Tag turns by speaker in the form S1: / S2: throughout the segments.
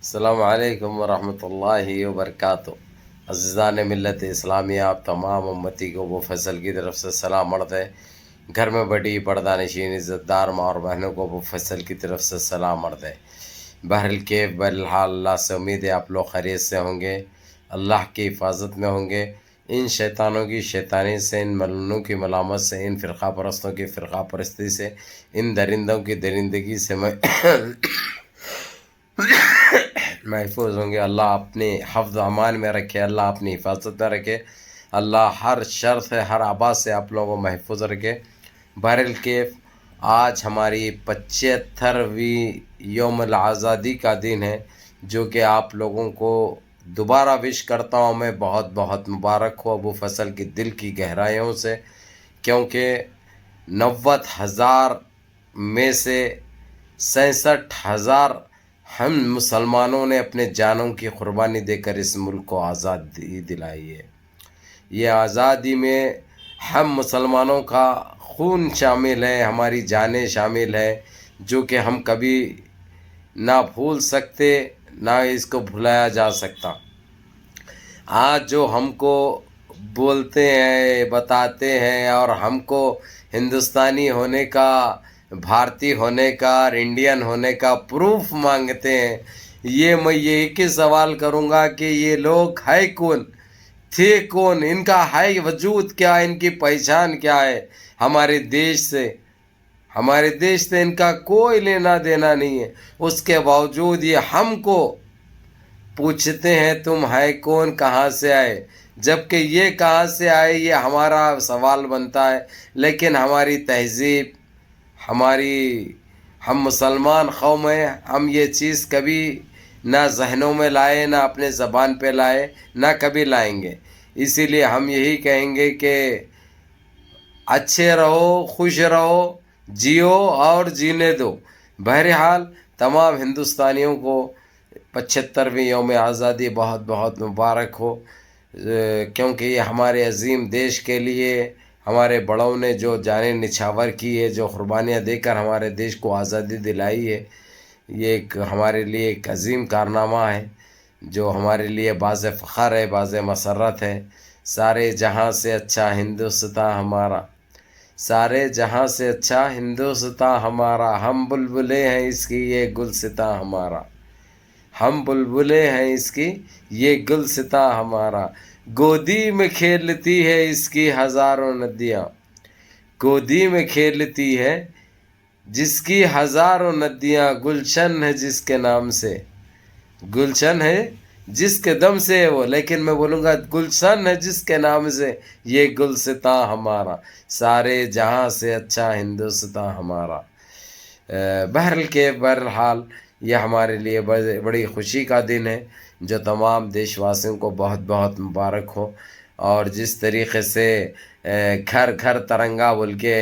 S1: السلام علیکم ورحمۃ اللہ وبرکاتہ۔ عزیزان ملت اسلامیہ، آپ تمام امتی کو وہ فصل کی طرف سے سلام عرض ہے۔ گھر میں بڑی پردہ نشین عزت دار ماں اور بہنوں کو وہ فصل کی طرف سے سلام عرض ہے۔ بہرحال اللہ سے امید ہے آپ لوگ خیریت سے ہوں گے، اللہ کی حفاظت میں ہوں گے، ان شیطانوں کی شیطانی سے، ان ملعونوں کی ملامت سے، ان فرقہ پرستوں کی فرقہ پرستی سے، ان درندوں کی درندگی سے میں محفوظ ہوں گے۔ اللہ اپنے حفظ و امان میں رکھے، اللہ اپنی حفاظت میں رکھے، اللہ ہر شر سے، ہر آباد سے آپ لوگوں کو محفوظ رکھے۔ بہرکیف آج ہماری 75ویں یوم الآزادی کا دن ہے، جو کہ آپ لوگوں کو دوبارہ وش کرتا ہوں میں، بہت بہت مبارک ہو ابو فصل کی دل کی گہرائیوں سے، کیونکہ 90,000 میں سے 66,000 ہم مسلمانوں نے اپنے جانوں کی قربانی دے کر اس ملک کو آزادی دلائی ہے۔ یہ آزادی میں ہم مسلمانوں کا خون شامل ہے، ہماری جانیں شامل ہے، جو کہ ہم کبھی نہ بھول سکتے، نہ اس کو بھلایا جا سکتا۔ آج جو ہم کو بولتے ہیں، بتاتے ہیں، اور ہم کو ہندوستانی ہونے کا، بھارتی ہونے کا اور انڈین ہونے کا پروف مانگتے ہیں، یہ میں یہ ایک ہی سوال کروں گا کہ یہ لوگ ہے کون، تھے کون، ان کا ہے وجود کیا، ان کی پہچان کیا ہے ہمارے دیش سے؟ ہمارے دیش سے ان کا کوئی لینا دینا نہیں ہے، اس کے باوجود یہ ہم کو پوچھتے ہیں تم ہے کون، کہاں سے آئے؟ جبکہ یہ کہاں سے آئے یہ ہمارا سوال بنتا ہے، لیکن ہماری تہذیب، ہم مسلمان قوم ہیں، ہم یہ چیز کبھی نہ ذہنوں میں لائے، نہ اپنے زبان پہ لائے، نہ کبھی لائیں گے۔ اسی لیے ہم یہی کہیں گے کہ اچھے رہو، خوش رہو، جیو اور جینے دو۔ بہرحال تمام ہندوستانیوں کو 75ویں یوم آزادی بہت بہت مبارک ہو، کیونکہ یہ ہمارے عظیم دیش کے لیے ہمارے بڑوں نے جو جانیں نچھاور کی ہے، جو قربانیاں دے کر ہمارے دیش کو آزادی دلائی ہے، یہ ایک ہمارے لیے ایک عظیم کارنامہ ہے، جو ہمارے لیے باعث فخر ہے، باعث مسرت ہے۔ سارے جہاں سے اچھا ہندوستان ہمارا، سارے جہاں سے اچھا ہندوستان ہمارا، ہم بلبلے ہیں اس کی یہ گلستاں ہمارا، ہم بلبلے ہیں اس کی یہ گلستاں ہمارا، گودی میں کھیلتی ہے اس کی ہزاروں ندیاں، گودی میں کھیلتی ہے جس کی ہزاروں ندیاں، گلشن ہے جس کے نام سے، گلشن ہے جس کے دم سے ہے وہ، لیکن میں بولوں گا گلشن ہے جس کے نام سے یہ گلستاں ہمارا، سارے جہاں سے اچھا ہندوستان ہمارا۔ بہرحال یہ ہمارے لیے بڑی خوشی کا دن ہے، جو تمام دیش واسیوں کو بہت بہت مبارک ہو۔ اور جس طریقے سے گھر گھر ترنگا بول کے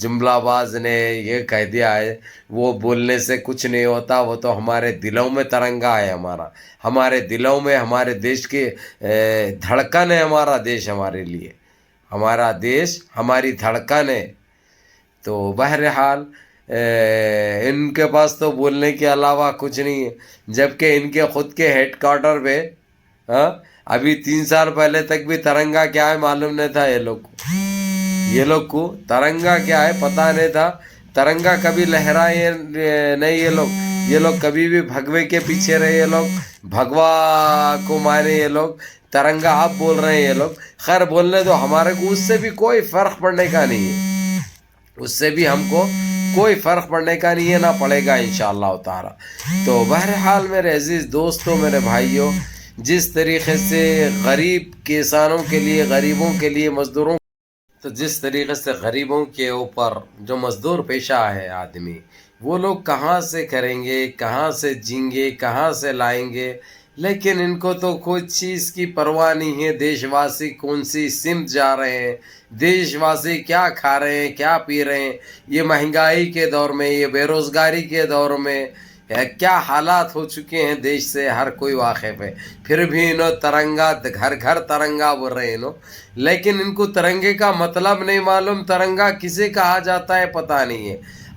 S1: جملہ باز نے یہ کہہ دیا ہے، وہ بولنے سے کچھ نہیں ہوتا، وہ تو ہمارے دلوں میں ترنگا ہے ہمارا، ہمارے دلوں میں ہمارے دیش کی دھڑکن ہے، ہمارا دیش ہمارے لیے، ہمارا دیش ہماری دھڑکن ہے۔ تو بہرحال ان کے پاس تو بولنے کے علاوہ کچھ نہیں ہے، جبکہ ان کے خود کے ہیڈ کوارٹر پہ ابھی 3 سال پہلے تک بھی ترنگا کیا ہے معلوم نہیں تھا، یہ لوگ کو ترنگا کیا ہے پتہ نہیں تھا، ترنگا کبھی لہرائے نہیں یہ لوگ کبھی بھی بھگوے کے پیچھے رہے، یہ لوگ بھگوا کو مانے، یہ لوگ ترنگا آپ بول رہے ہیں یہ لوگ، خیر بولنے دو، ہمارے کو اس سے بھی کوئی فرق پڑنے کا نہیں ہے، اس سے بھی ہم کو کوئی فرق پڑنے کا نہیں ہے، نہ پڑے گا انشاءاللہ تعالی۔ تو بہرحال میرے عزیز دوستوں، میرے بھائیوں، جس طریقے سے غریب کسانوں کے لیے، غریبوں کے لیے، مزدوروں، تو جس طریقے سے غریبوں کے اوپر جو مزدور پیشہ ہے آدمی، وہ لوگ کہاں سے کریں گے، کہاں سے جیں گے، کہاں سے لائیں گے؟ لیکن ان کو تو کوئی چیز کی پرواہ نہیں ہے، دیش واسی کون سی سمت جا رہے ہیں، دیش واسی کیا کھا رہے ہیں، کیا پی رہے ہیں، یہ مہنگائی کے دور میں، یہ بے روزگاری کے دور میں کیا حالات ہو چکے ہیں دیش سے ہر کوئی واقف ہے، پھر بھی انہوں ترنگا، گھر گھر ترنگا بول رہے ہیں انہوں، لیکن ان کو ترنگے کا مطلب نہیں معلوم، ترنگا کسے کہا جاتا ہے پتہ نہیں ہے۔